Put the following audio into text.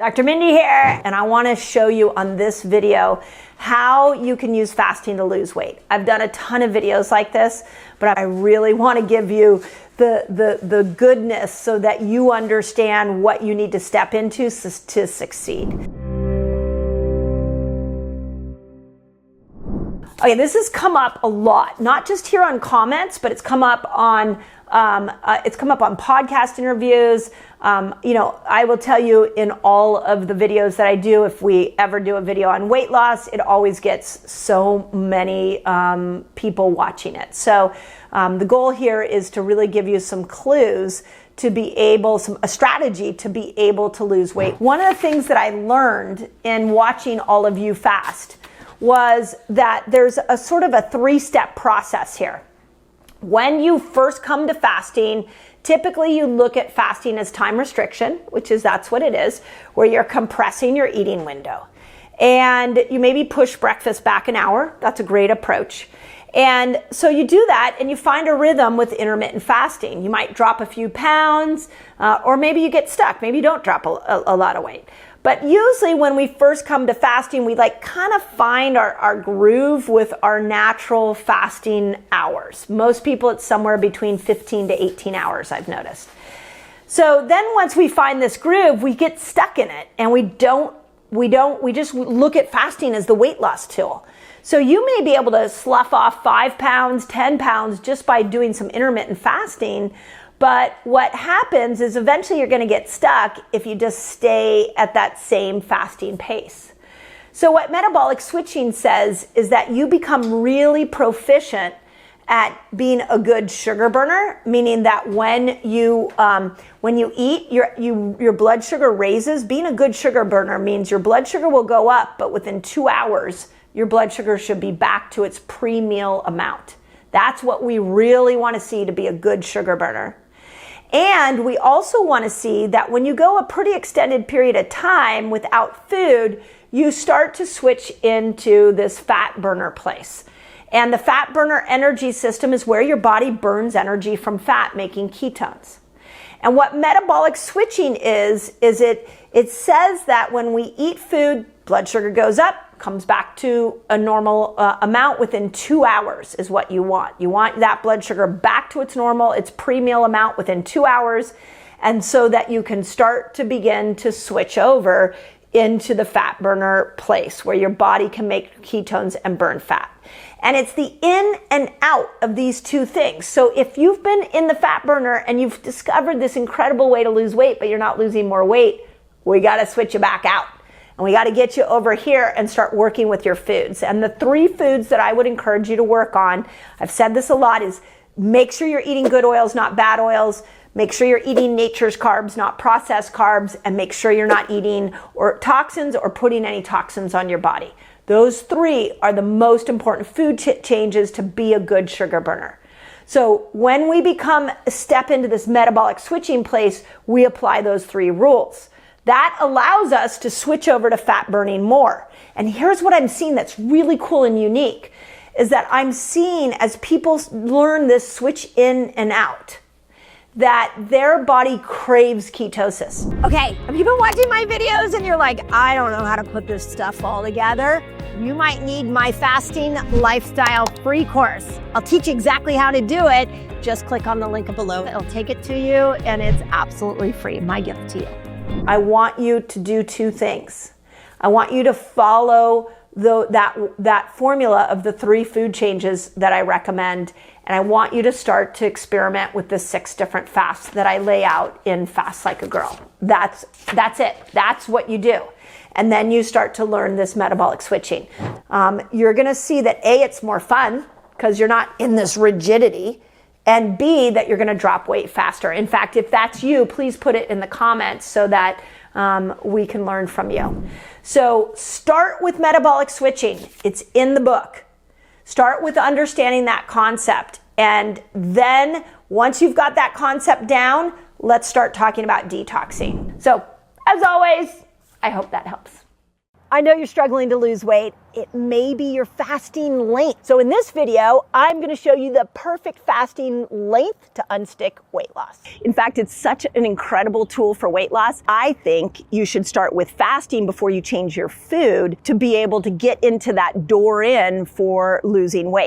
Dr. Mindy here, and I want to show you on this video how you can use fasting to lose weight. I've done a ton of videos like this, but I really want to give you the goodness so that you understand what you need to step into to succeed. Okay, this has come up a lot, not just here on comments, but it's come up on podcast interviews. I will tell you in all of the videos that I do, if we ever do a video on weight loss, it always gets so many people watching it. So the goal here is to really give you some clues to be able, a strategy to be able to lose weight. One of the things that I learned in watching all of you fast was that there's a sort of a three-step process here. When you first come to fasting, typically you look at fasting as time restriction, that's what it is, where you're compressing your eating window. And you maybe push breakfast back an hour. That's a great approach. And so you do that and you find a rhythm with intermittent fasting. You might drop a few pounds, or maybe you get stuck. Maybe you don't drop a lot of weight. But usually when we first come to fasting, we kind of find our groove with our natural fasting hours. Most people, it's somewhere between 15 to 18 hours, I've noticed. So then once we find this groove, we get stuck in it and we just look at fasting as the weight loss tool. So you may be able to slough off 5 pounds, 10 pounds just by doing some intermittent fasting. But what happens is eventually you're going to get stuck if you just stay at that same fasting pace. So what metabolic switching says is that you become really proficient at being a good sugar burner, meaning that when you eat, your blood sugar raises. Being a good sugar burner means your blood sugar will go up, but within 2 hours, your blood sugar should be back to its pre-meal amount. That's what we really want to see to be a good sugar burner. And we also want to see that when you go a pretty extended period of time without food, you start to switch into this fat burner place. And the fat burner energy system is where your body burns energy from fat, making ketones. And what metabolic switching is it says that when we eat food, blood sugar goes up, comes back to a normal amount within 2 hours is what you want. You want that blood sugar back to its normal, its pre-meal amount within 2 hours, and so that you can start to begin to switch over into the fat burner place where your body can make ketones and burn fat. And it's the in and out of these two things. So if you've been in the fat burner and you've discovered this incredible way to lose weight, but you're not losing more weight, we got to switch you back out. And we got to get you over here and start working with your foods. And the 3 foods that I would encourage you to work on, I've said this a lot, is make sure you're eating good oils, not bad oils. Make sure you're eating nature's carbs, not processed carbs. And make sure you're not eating toxins or putting any toxins on your body. Those 3 are the most important food changes to be a good sugar burner. So when we step into this metabolic switching place, we apply those 3 rules. That allows us to switch over to fat burning more. And here's what I'm seeing that's really cool and unique, is that I'm seeing as people learn this switch in and out, that their body craves ketosis. Okay, have you been watching my videos and you're like, I don't know how to put this stuff all together? You might need my fasting lifestyle free course. I'll teach you exactly how to do it. Just click on the link below. It'll take it to you and it's absolutely free. My gift to you. I want you to do 2 things. I want you to follow that formula of the 3 food changes that I recommend, and I want you to start to experiment with the 6 different fasts that I lay out in Fast Like a Girl. That's it. That's what you do. And then you start to learn this metabolic switching. You're going to see that A, it's more fun because you're not in this rigidity. And B, that you're going to drop weight faster. In fact, if that's you, please put it in the comments so that we can learn from you. So start with metabolic switching. It's in the book. Start with understanding that concept. And then once you've got that concept down, let's start talking about detoxing. So as always, I hope that helps. I know you're struggling to lose weight. It may be your fasting length. So in this video, I'm gonna show you the perfect fasting length to unstick weight loss. In fact, it's such an incredible tool for weight loss. I think you should start with fasting before you change your food to be able to get into that door in for losing weight.